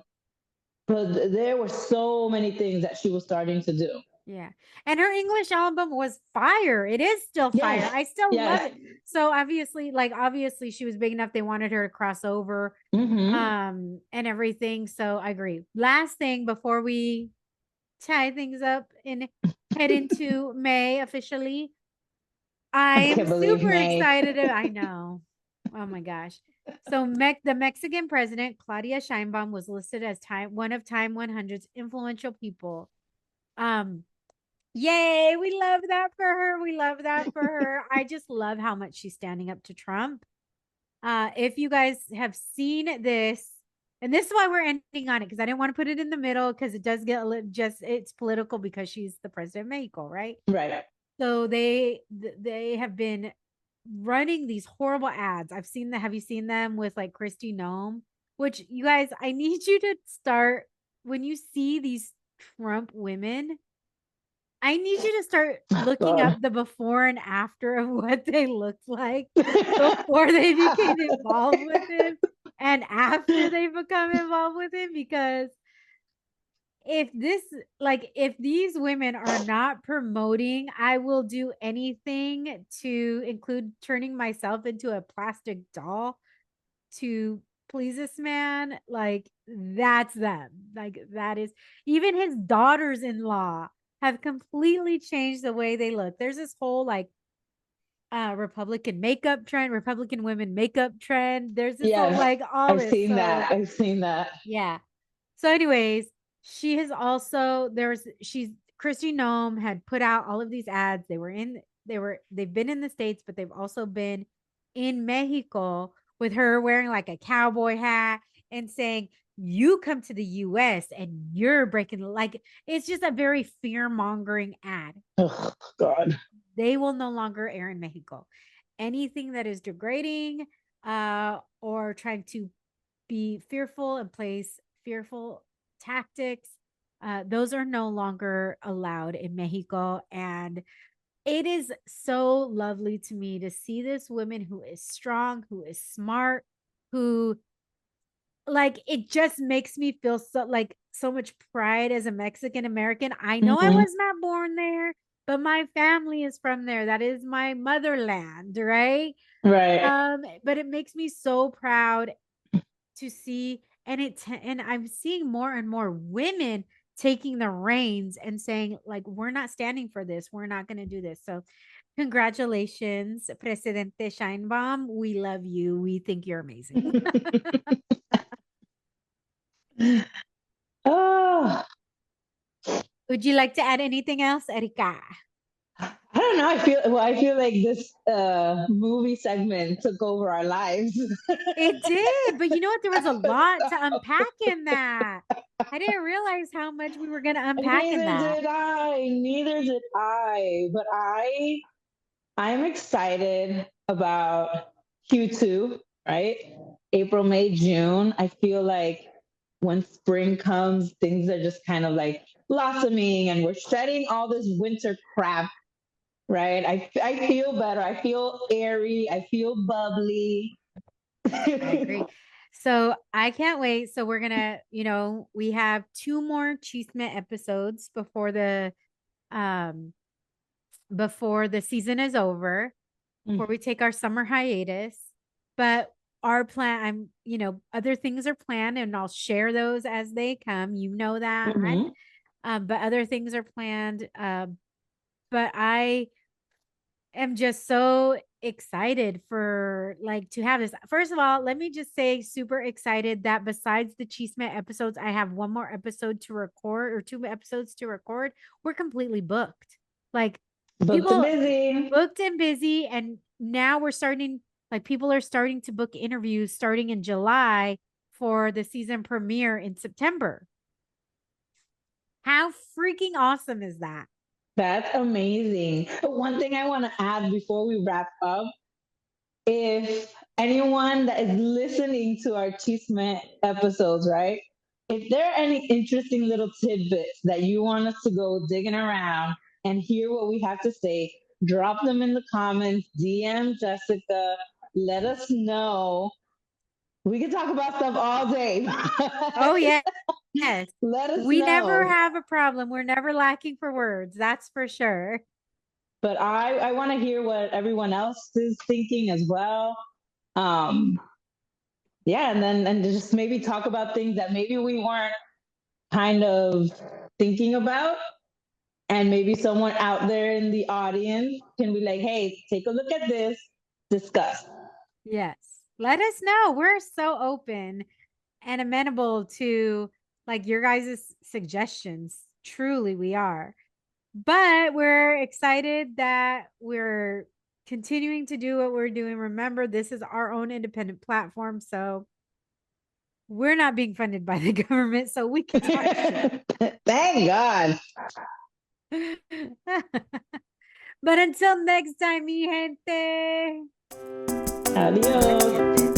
but there were so many things that she was starting to do. Yeah. And her English album was fire. It is still fire. Yes, I still love yes. it. So obviously she was big enough they wanted her to cross over Mm-hmm. and everything. So I agree. Last thing before we tie things up and head into May officially. I I am can't believe super May. excited. I know. Oh my gosh. So the Mexican president Claudia Sheinbaum was listed as one of Time 100's influential people. Um Yay, we love that for her. We love that for her. I just love how much she's standing up to Trump. If you guys have seen this, and this is why we're ending on it because I didn't want to put it in the middle because it does get a little just it's political because she's the president of Mexico, right? Right. So they have been running these horrible ads. Have you seen them with like Christy Nome? Which you guys, I need you to start when you see these Trump women. I need you to start looking up God. the before and after of what they looked like before they became involved with him and after they become involved with him because if these women are not promoting, I will do anything to include turning myself into a plastic doll to please this man. Like that's them. Like that is even his daughters-in-law have completely changed the way they look. There's this whole like Republican makeup trend, Republican women makeup trend. There's this whole Yes, like all I've this. seen So that. I've seen that. yeah. So, anyways, she has also she's Christy Nome had put out all of these ads. They've been in the States, but they've also been in Mexico with her wearing like a cowboy hat and saying, you come to the US and you're breaking like it's just a very fear-mongering ad. Oh God. They will no longer air in Mexico. Anything that is degrading or trying to be fearful and place fearful tactics, those are no longer allowed in Mexico. And it is so lovely to me to see this woman who is strong, who is smart, who like it just makes me feel so much pride as a Mexican American. I know I was not born there, but my family is from there. That is my motherland, right? Right. But it makes me so proud to see, and I'm seeing more and more women taking the reins and saying like, we're not standing for this, we're not going to do this. So congratulations, Presidente Scheinbaum, we love you, we think you're amazing. Oh, Would you like to add anything else, Erika? I don't know. I feel like this movie segment took over our lives. It did, but you know what, there was a lot to unpack in that. I didn't realize how much we were going to unpack in Neither that. did I. Neither did I. But I'm excited about Q2, right? April, May, June. I feel like when spring comes, things are just kind of like blossoming and we're shedding all this winter crap, right? I feel better. I feel airy. I feel bubbly. I agree. So I can't wait. So we're gonna, we have 2 more Chisme episodes um before the season is over, before we take our summer hiatus. But our plan, other things are planned, and I'll share those as they come. You know that. Mhm. But other things are planned. But I am just so excited for like to have this. First of all, let me just say super excited that besides the Chisme episodes, I have one more episode to record or 2 episodes to record. We're completely booked. Like Booked and people busy. booked and busy, and now people are starting to book interviews starting in July for the season premiere in September. How freaking awesome is that? That's amazing. One thing I want to add before we wrap up, if anyone that is listening to our Chisme episodes, right? If there are any interesting little tidbits that you want us to go digging around and hear what we have to say, drop them in the comments, DM Jessica, let us know. We can talk about stuff all day. Oh, yeah. Yes. Let us We never know. have a problem. We're never lacking for words. That's for sure. But I want to hear what everyone else is thinking as well. Um, yeah, and just maybe talk about things that maybe we weren't kind of thinking about. And maybe someone out there in the audience can be like, hey, take a look at this, discuss. Yes. Let us know. We're so open and amenable to like your guys' suggestions. Truly, we are. But we're excited that we're continuing to do what we're doing. Remember, this is our own independent platform. So we're not being funded by the government. So we can talk shit. Thank God. But until next time, mi gente. Adios.